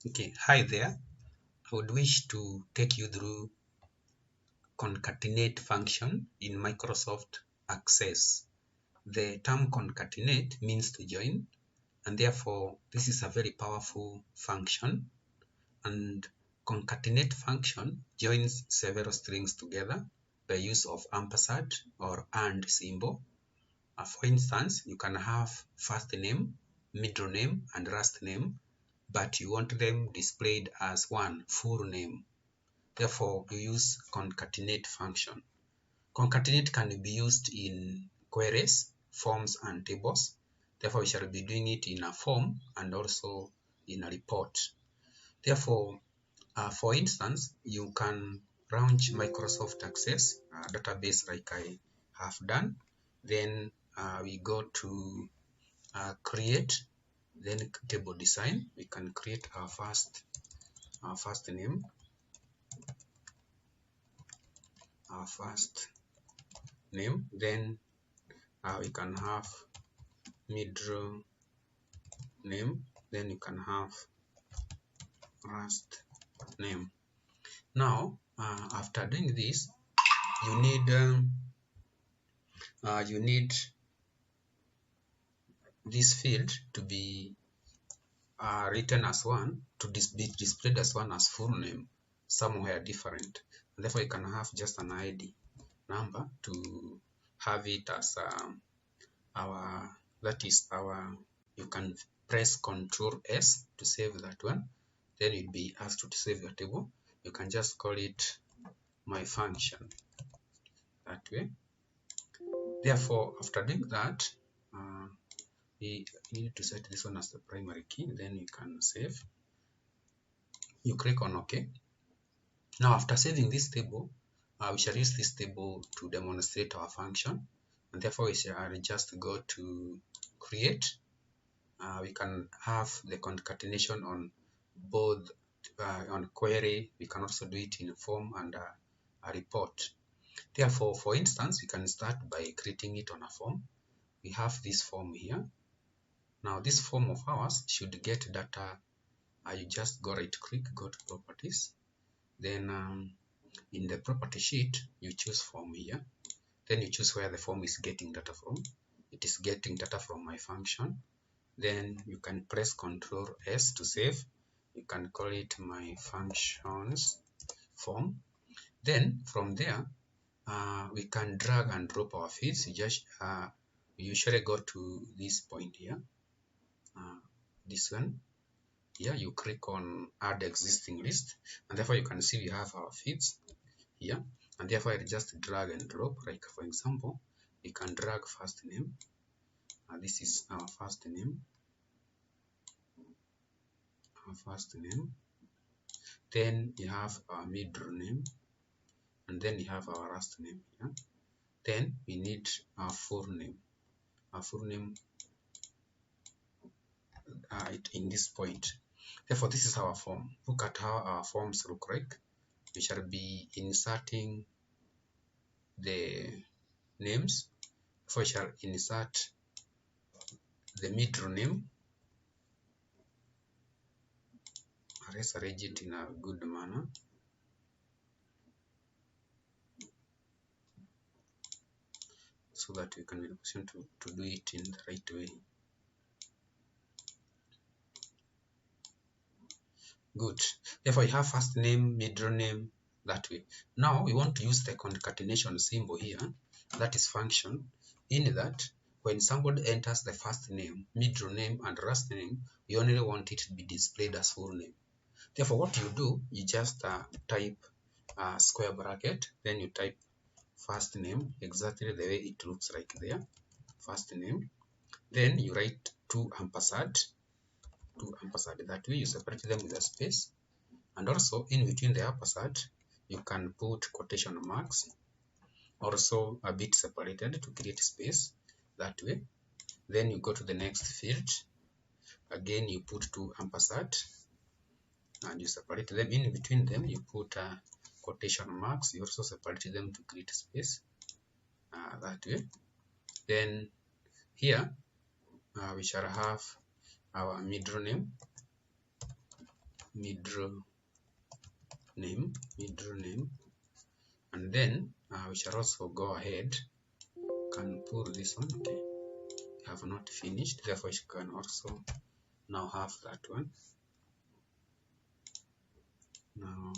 Okay, hi there. I would wish to take you through concatenate function in Microsoft Access. The term concatenate means to join, and therefore this is a very powerful function. And concatenate function joins several strings together by use of ampersand or and symbol. For instance, you can have first name, middle name, and last name, but you want them displayed as one full name. Therefore, you use concatenate function. Concatenate can be used in queries, forms, and tables. Therefore, we shall be doing it in a form and also in a report. Therefore, for instance, you can launch Microsoft Access database like I have done. Then we go to create, then table design. We can create our first name, then we can have middle name, then you can have last name. Now after doing this, you need this field to be written as one, to be displayed as one as full name somewhere different, and therefore you can have just an ID number to have it as you can press Ctrl S to save that one. Then you'll be asked to save your table. You can just call it my function that way. Therefore, after doing that, we need to set this one as the primary key. Then you can save. You click on OK. Now, after saving this table, we shall use this table to demonstrate our function, and therefore we shall just go to create. We can have the concatenation on both on query. We can also do it in form and a report. Therefore, for instance, we can start by creating it on a form. We have this form here. Now, this form of ours should get data. You just go right click, go to properties. Then in the property sheet, you choose form here. Then you choose where the form is getting data from. It is getting data from my function. Then you can press Ctrl S to save. You can call it my functions form. Then from there, we can drag and drop our fields. We usually go to this point here, this one. Here you click on add existing list, and therefore you can see we have our fields here, and therefore I just drag and drop. Like for example, we can drag first name. This is our first name. Then you have our middle name, and then you have our last name here. Then we need our full name. In this point. Therefore, this is our form. Look at how our forms look like. We shall be inserting the names. Therefore, we shall insert the middle name. Let's arrange it in a good manner. So that we can be in a position to do it in the right way. Good. Therefore, you have first name, middle name, that way. Now, we want to use the concatenation symbol here, that is function, in that when somebody enters the first name, middle name, and last name, we only want it to be displayed as full name. Therefore, what you do, you just type square bracket, then you type first name, exactly the way it looks like there, first name. Then you write two ampersand. That way you separate them with a space, and also in between the ampersand you can put quotation marks, also a bit separated to create space that way. Then you go to the next field, again you put two ampersand and you separate them. In between them you put quotation marks, you also separate them to create space that way. Then here we shall have our middle name, middle name, and then we shall also go ahead, can pull this one. Okay, we have not finished, therefore you can also now have that one. Now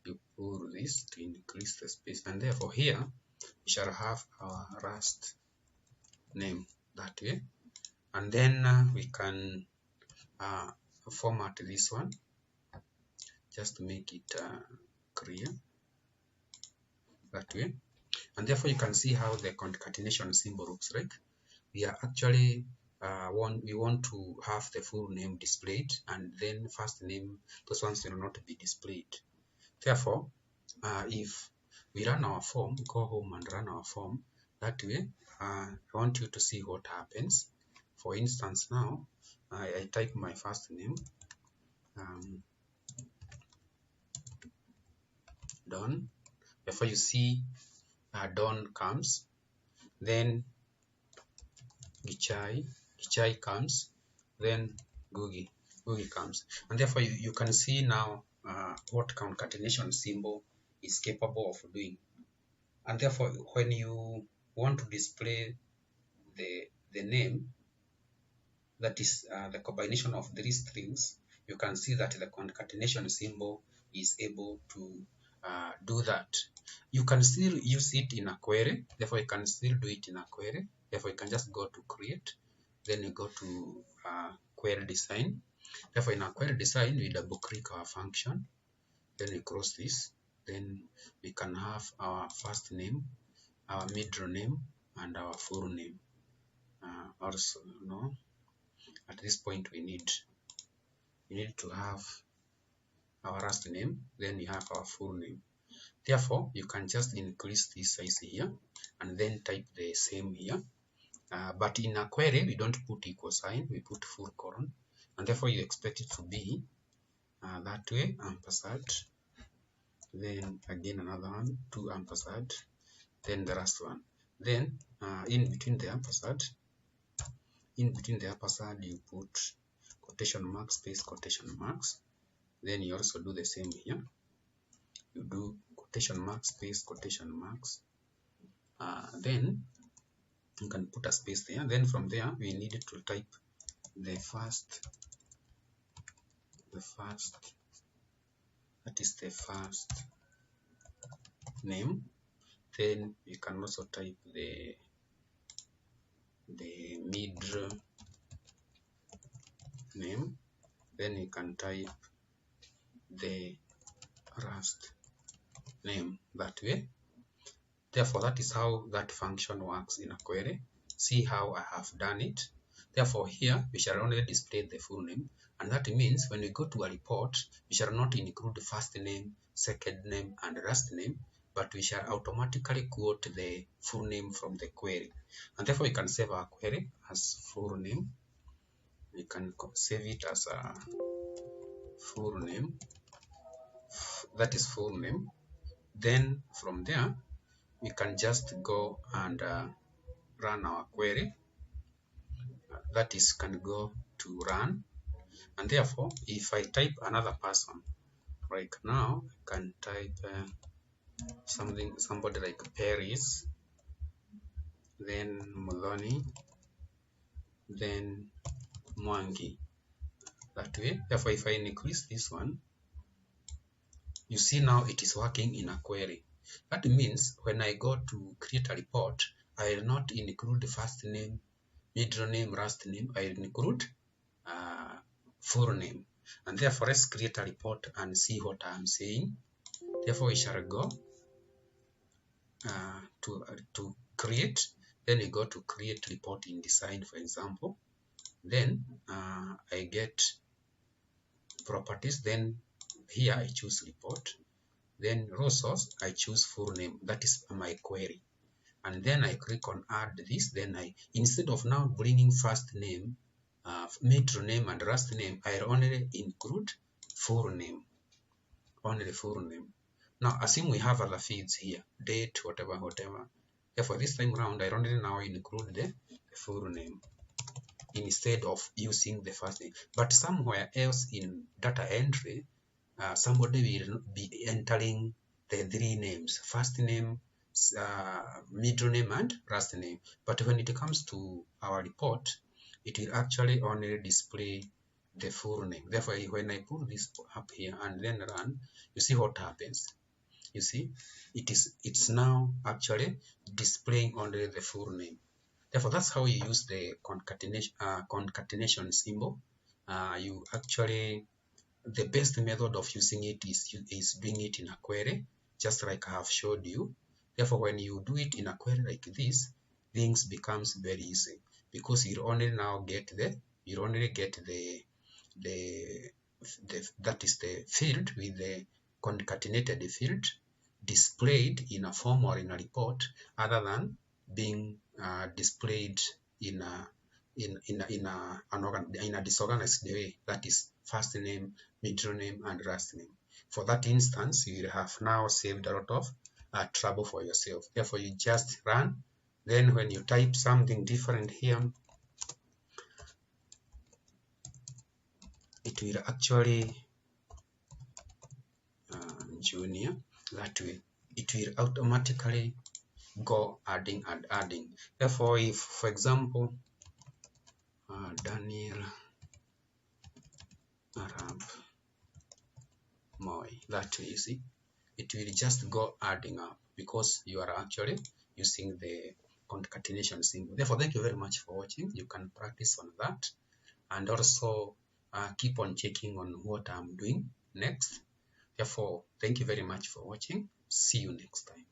you pull this to increase the space, and therefore here we shall have our Rust name that way, and then we can format this one just to make it clear that way. And therefore you can see how the concatenation symbol looks like. We are actually we want to have the full name displayed, and then first name, those ones will not be displayed. Therefore if we run our form, go home and run our form that way, I want you to see what happens. For instance, now I type my first name, Don. Therefore you see Don comes, then Gichai comes, then Gugi comes, and therefore you can see now what concatenation symbol is capable of doing. And therefore when you want to display the name, that is the combination of these strings, you can see that the concatenation symbol is able to do that. You can still use it in a query, therefore you can still do it in a query. Therefore you can just go to create, then you go to query design. Therefore in our query design we double click our function, then we close this, then we can have our first name, our middle name, and our full name. Also, no, at this point we need to have our last name, then we have our full name. Therefore you can just increase this size here and then type the same here, but in a query we don't put equal sign, we put full colon, and therefore you expect it to be that way, ampersand, then again another one, 2 ampersand, then the last one, then in between the ampersand you put quotation marks, space, quotation marks. Then you also do the same here, you do quotation marks, space, quotation marks, then you can put a space there. Then from there we need to type the first, that is the first name. Then you can also type the middle name, then you can type the last name that way. Therefore that is how that function works in a query. See how I have done it. Therefore here we shall only display the full name, and that means when we go to a report we shall not include the first name, second name, and last name, but we shall automatically quote the full name from the query. And therefore we can save our query as full name. We can save it as a full name, that is full name. Then from there we can just go and run our query, that is can go to run. And therefore if I type another person, like now I can type somebody like Paris, then Muloni, then Mwangi, that way. Therefore if I increase this one, you see now it is working in a query. That means when I go to create a report, I will not include the first name, middle name, last name, I will include full name. And therefore let's create a report and see what I am saying. Therefore we shall go to create, then we go to create report in design, for example. Then I get properties, then here I choose report, then row source I choose full name, that is my query, and then I click on add this. Then I, instead of now bringing first name, middle name, and last name, I only include full name, only full name. Now assume we have other fields here, date, whatever. Therefore this time around I only now include the full name. instead of using the first name. But somewhere else in data entry, somebody will be entering the three names: first name, middle name, and last name. But when it comes to our report, it will actually only display the full name. Therefore, when I pull this up here and then run, you see what happens. You see, it's now actually displaying only the full name. Therefore, that's how you use the concatenation symbol. You actually, the best method of using it is doing it in a query, just like I have showed you. Therefore, when you do it in a query like this, things becomes very easy, because you only now get the that is the field with the concatenated field displayed in a form or in a report, other than being displayed in a disorganized way, that is first name, middle name, and last name. For that instance, you will have now saved a lot of trouble for yourself. Therefore, you just run. Then when you type something different here, it will actually junior, that way it will automatically go adding and adding. Therefore, if, for example, Daniel Arab Moy, that way, you see, it will just go adding up, because you are actually using the concatenation symbol. Therefore, thank you very much for watching. You can practice on that, and also keep on checking on what I'm doing next. Therefore, thank you very much for watching. See you next time.